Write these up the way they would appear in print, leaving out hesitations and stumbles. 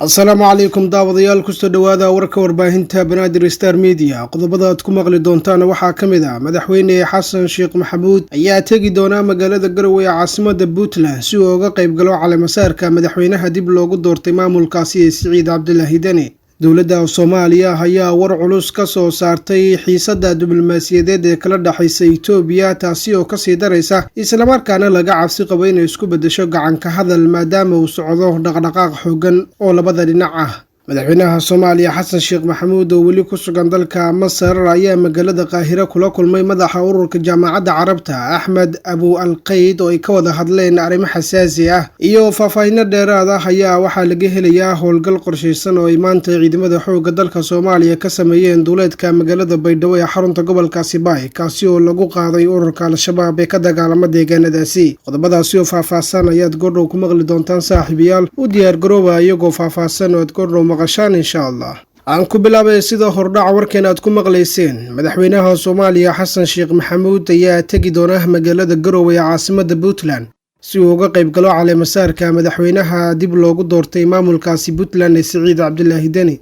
السلام عليكم daawadayaal kusoo dhawaada warka warbaahinta Banaadir Star Media qodobada aad ku maqli doontaan waxa kamid ah madaxweyne Xasan Sheekh Maxamuud ayaa tagi doona magaalada Garowe ee caasimadda Puntland si uu uga qayb galo caleemasaarka madaxweynaha dib loogu doortay maamulkaasi Siciid Cabdullaahi Dani dowladda Soomaaliya ayaa war culus ka soo saartay xiisadda diblomaasiyadeed ee kala dhaxaysa Itoobiya taasi oo ka sii daraysa isla markaana laga cabsi qabo inay isku bedesho gacan ka hadal maadaama uu socdo dhaqdhaqaaq xooggan oo labada dhinac ah madaxweynaha Soomaaliya Xasan Sheekh Maxamuud oo weli ku sugan dalka Masar ayaa magaalada Qaahira kula kulmay madaxa ururka Jaamacadda Carabta Axmed Abu Al-Qayd oo ay ka wada hadleen arrimo xasaasi ah iyo faahfaahin dheeraad ah ayaa waxa laga helayaa howlgal qorsheysan oo ay maanta ciidamada xoogga dalka Soomaaliya ka sameeyeen duleedka magaalada Baydhabo ee xarunta gobolka Sibay kaasi oo lagu qaaday ururka Al-Shabaab ee ka dagaalama deegaanadaasi qodobadaasi oo faahfaahsan ayaad goordhow ku maqli doontaan saaxiibayaal u diyaar garooba iyagoo faahfaahsan oo goordhow maqashaan insha Allah aan ku bilaabay sida hordhac warkeen aad ku maqleyseen madaxweynaha Soomaaliya Xasan Sheekh Maxamuud ayaa tagi doona magaalada Garowe ee caasimadda Puntland si uu uga qayb galo caleemasaarka madaxweynaha dib loogu doortay maamulkaasi Puntland ee Siciid Cabdullaahi Dani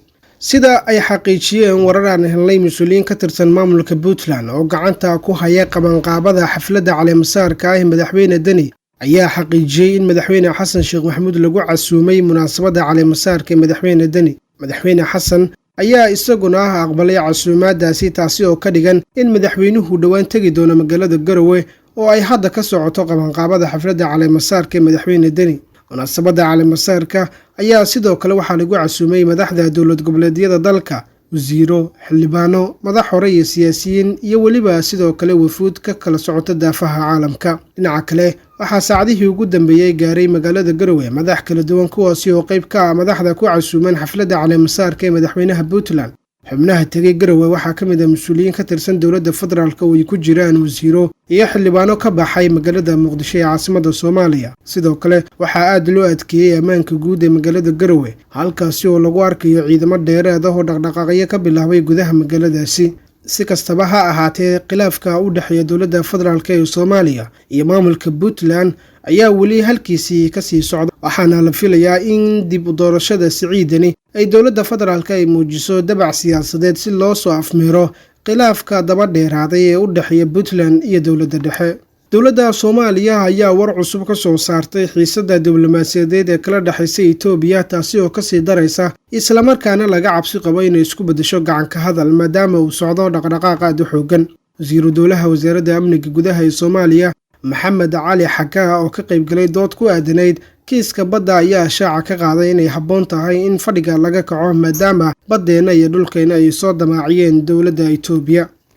sida ay xaqiijiyeen warar aan helnay mas'uuliyiin ka tirsan maamulka Puntland oo gacanta ku haya qabanqaabada xafladda caleemasaarka ee madaxweyne Dani ayaa xaqiijiyay in madaxweyne Xasan Sheekh Maxamuud lagu casuumay munaasabadda caleemasaarka ee madaxweyne Dani madaxweyne Xasan ayaa isaguna aqbalay casuumaadaasi taasi oo ka dhigan in madaxweynuhu dhawaan tagi doono magaalada Garowe oo ay hadda ka socoto qabanqaabada xafladda caleemasaarka ee madaxweyne Dani munaasabadda caleemasaarka ayaa sidoo kale waxaa lagu casuumay madaxda dowlad goboleedyada dalka wasiiro xildhibaano madax hore iyo siyaasiyiin iyo weliba sidoo kale wafuud ka kala socota daafaha caalamka dhinaca kale waxaa saacadihii ugu dambeeyay gaaray magaalada Garowe madax kala duwan kuwaasi oo qayb ka ah madaxda ku casuuman xafladda caleemasaarka ee madaxweynaha Puntland xubnaha tagay Garowe waxaa ka mid ah mas'uuliyiin ka tirsan dowladda federaalka oo ay ku jiraan wasiiro iyo xildhibaano ka baxay magaalada Muqdisho ee caasimadda Soomaaliya sidoo kale waxaa aad loo adkeeyay ammaanka guud ee magaalada Garowe halkaasi oo lagu arkayo ciidamo dheeraad ah oo dhaqdhaqaaqyo ka bilaabay gudaha magaaladaasi si kastaba ha ahaatee khilaafka u dhaxeeya dowladda federaalka ee Soomaaliya iyo maamulka Puntland ayaa weli halkiisii ka sii socda waxaana la filayaa in dib u doorashada Siciidani ay dowladda federaalka ay muujiso dabac siyaasadeed si loo soo afmeero khilaafka daba dheeraaday ee u dhaxeeya Puntland iyo dowladda dhexe dowladda Soomaaliya ayaa war cusub ka soo saartay xiisadda diblomaasiyadeed ee kala dhaxaysa Itoobiya taasi oo ka sii daraysa isla markaana laga cabsi qabo inay isku bedesho gacan ka hadal maadaama uu socdo dhaqdhaqaaq aad u xooggan wasiiru dowlaha wasaaradda amniga gudaha ee Soomaaliya Maxamed Cali Xagaa oo ka qayb galay dood ku aadanayd kiiska badda ayaa shaaca ka qaaday inay habboon tahay in fadhiga laga kaco maadaama baddeena iyo dhulkeena ay soo damaaciyeen dowladda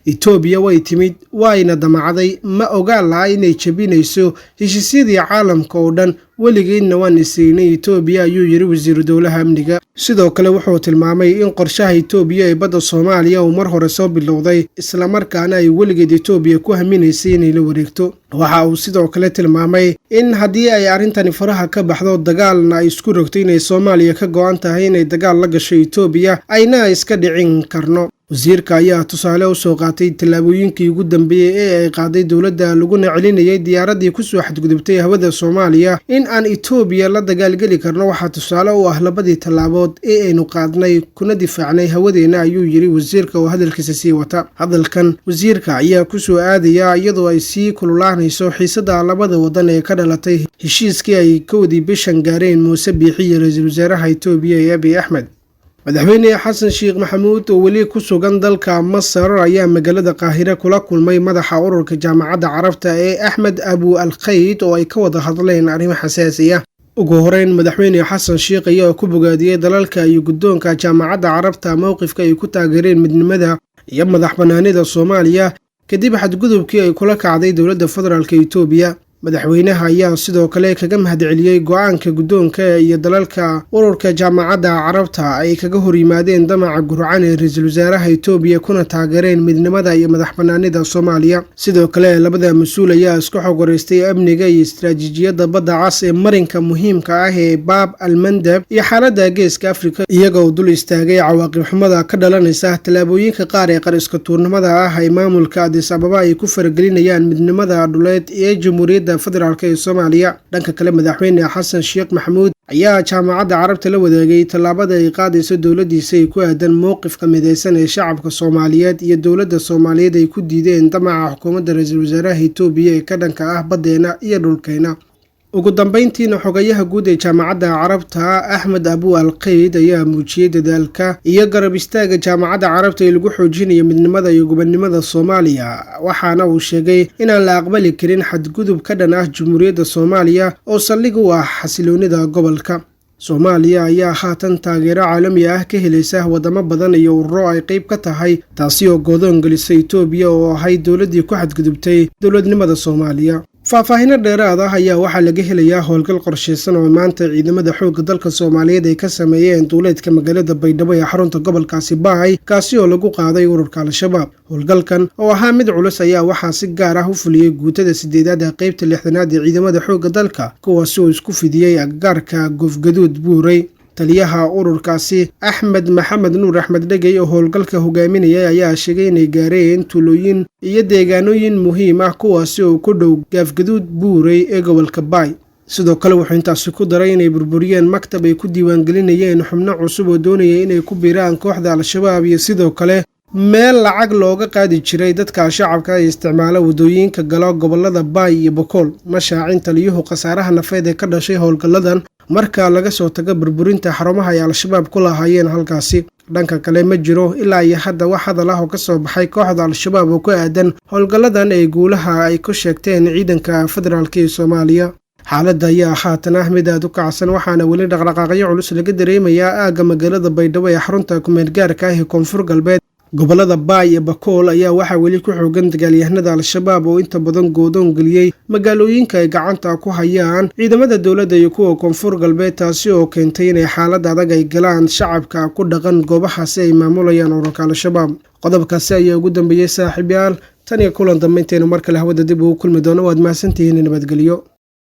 Itoobiya way timid wayna damacday ma ogaan laha inay jabinayso heshiisyadii caalamka oo dhan weligeedna waan isiinay Itoobiya ayuu yiri wasiiru dowlaha amniga sidoo kale wuxuu tilmaamay in qorshaha Itoobiya ee badda Soomaaliya uu mar hore soo bilowday isla markaana ay weligeed Itoobiya ku haminaysay inay la wareegto waxa uu sidoo kale tilmaamay in haddii ay arintani faraha ka baxdo dagaalna ay isku rogtay inay Soomaaliya ka go'an tahay inay dagaal la gasho Itoobiya ayna iska dhicin karno wasiirka ayaa tusaale u soo qaatay tallaabooyinkii ugu dambeeyay ee ay qaaday dowladda laguna celinayay diyaaradii ku soo xadgudubtay hawada Soomaaliya in aan Itoobiya la dagaalgeli karno waxa tusaale u ah labadii tallaabood ee aynu qaadnay kuna difaacnay hawadeena ayuu yiri wasiirka oo hadalkiisa sii wata hadalkan wasiirka ayaa ku soo aadaya iyadoo ay sii kululaanayso xiisadda labada wadan ee ka dhalatay heshiiskii ay ka wadi bishan gaareen Muuse Biixi iyo ra'iisul wasaaraha Itoobiya Abiy Ahmed madaxweyne Xasan Sheekh Maxamuud oo weli ku sugan dalka Masar ayaa magaalada Qaahira kula kulmay madaxa ururka Jaamacadda Carabta ee Axmed Abu Al-Qayd oo ay ka wada hadleen arrimo xasaasi ah ugu horeyn madaxweyne Xasan Sheekh ayaa ku bogaadiyay dalalka iyo guddoonka Jaamacadda Carabta mowqifka ay ku taageereen midnimada iyo madaxbannaanida Soomaaliya kadib xadgudubkii ay kula kacday dowladda federaalka Itoobiya madaxweynaha ayaa sidoo kale kaga mahadceliyay go'aanka guddoonka iyo dalalka ururka Jaamacadda Carabta ay kaga hor yimaadeen damaca gurcan ee ra'iisul wasaaraha Itoobiya kuna taageereen midnimada iyo madaxbannaanida Soomaaliya sidoo kale labada mas'uul ayaa isku xogwareystay amniga iyo istiraatiijiyadda badda cas ee marinka muhiimka ah ee Bab al-Mandab iyo xaaladda Geeska Afrika iyagoo dul istaagay cawaaqib xumada ka dhalanaysa tallaabooyinka qaar ee qariska tuurnimada ah ay maamulka Addis Ababa ay ku faragelinayaan midnimada dhuleed ee Jamhuuriyadda federaalka ee Soomaaliya. Dhanka kale madaxweyne Xasan Sheekh Maxamuud ayaa jaamacadda Carabta la wadaagay tallaabada ay qaadayso dowladdiisa ay ku aadan mowqifka midaysan ee shacabka Soomaaliyeed iyo dowladda Soomaaliyeed ay ku diideen damaca xukuumadda ra'iisul wasaaraha Itoobiya ee ka dhanka ah baddeena iyo dhulkeena. ugu dambeyntiina xogayaha guud ee jaamacadda Carabta Axmed Abu Al-Qayd ayaa muujiyay dadaalka iyo garab istaaga jaamacadda Carabta ee lagu xoojinayo midnimada iyo gobonnimada Soomaaliya, waxaana uu sheegay inaan la aqbali karin xadgudub ka dhan ah Jamhuuriyadda Soomaaliya oo saldhig u ah xasiloonida gobolka. Soomaaliya ayaa haatan taageero caalami ah ka helaysa wadamo badan iyo ururo ay qayb ka tahay, taasi oo go'doon gelisay Itoobiya oo ahayd dowladdii ku xadgudubtay dowladnimada Soomaaliya. faahfaahinno dheeraad ah ayaa waxaa laga helayaa howlgal qorsheysan oo maanta ciidamada xoogga dalka Soomaaliyeed ay ka sameeyeen duuleedka magaalada Baydhabo ee xarunta gobolkaasi Baay, kaasi oo lagu qaaday ururka Al-Shabaab. Howlgalkan oo ahaa mid culus ayaa waxaa si gaar ah u fuliyay guutada 8aad ee qaybta 6aad ee ciidamada xoogga dalka, kuwaasi oo isku fidiyay agagaarka Goofgaduud Buurey. taliyaha ururkaasi Axmed Maxamed Nuur Axmed Dhegey oo howlgalka hogaaminayay ayaa sheegay inay gaareen tuulooyin iyo deegaanooyin muhiim ah kuwaasi oo ku dhow Goofgaduud Buurey ee gobolka Baay. sidoo kale wuxuu intaasi ku daray inay burburiyeen maktab ay ku diiwaangelinayeen xubno cusub oo doonaya inay ku biiraan kooxda Al-Shabaab iyo sidoo kale meel lacag looga qaadi jiray dadka shacabka ay isticmaala wadooyinka galo gobolada Baay iyo Bokool. Mashaacin taliyuhu khasaaraha nafeed ee ka dhashay howlgalladan marka laga soo tago burburinta xarumaha ay Al-Shabaab ku lahaayeen halkaasi. dhanka kale ma jiro ilaa iyo hadda wax hadal ah oo ka soo baxay kooxda Al-Shabaab oo ku aadan howlgalladan ee guulaha ay ku sheegteen ciidanka federaalka ee Soomaaliya. xaaladda ayaa haatan ah mid aad u kacsan, waxaana weli dhaqdhaqaaqyo culus laga dareemayaa aagga magaalada Baydhabo ee xarunta ku-meel gaarka ah ee Koonfur Galbeed. gobolada Baay iyo Bokool ayaa waxaa weli ku xoogan dagaalyahanada Al-Shabaab oo inta badan go'doon geliyay magaalooyinka ay gacanta ku hayaan ciidamada dowladda iyo kuwa Koonfur Galbeed, taasi oo keentay inay xaalad adag ay galaan shacabka ku dhaqan goobahaasi ay maamulayaan ururka Al-Shabaab. qodobkaasi ayaa ugu dambeeyay saaxiibayaal, tan iyo kulan dambeynteena mar kale hawada dib ugu kulmi doono. waad mahadsantihiin, nabadgelyo.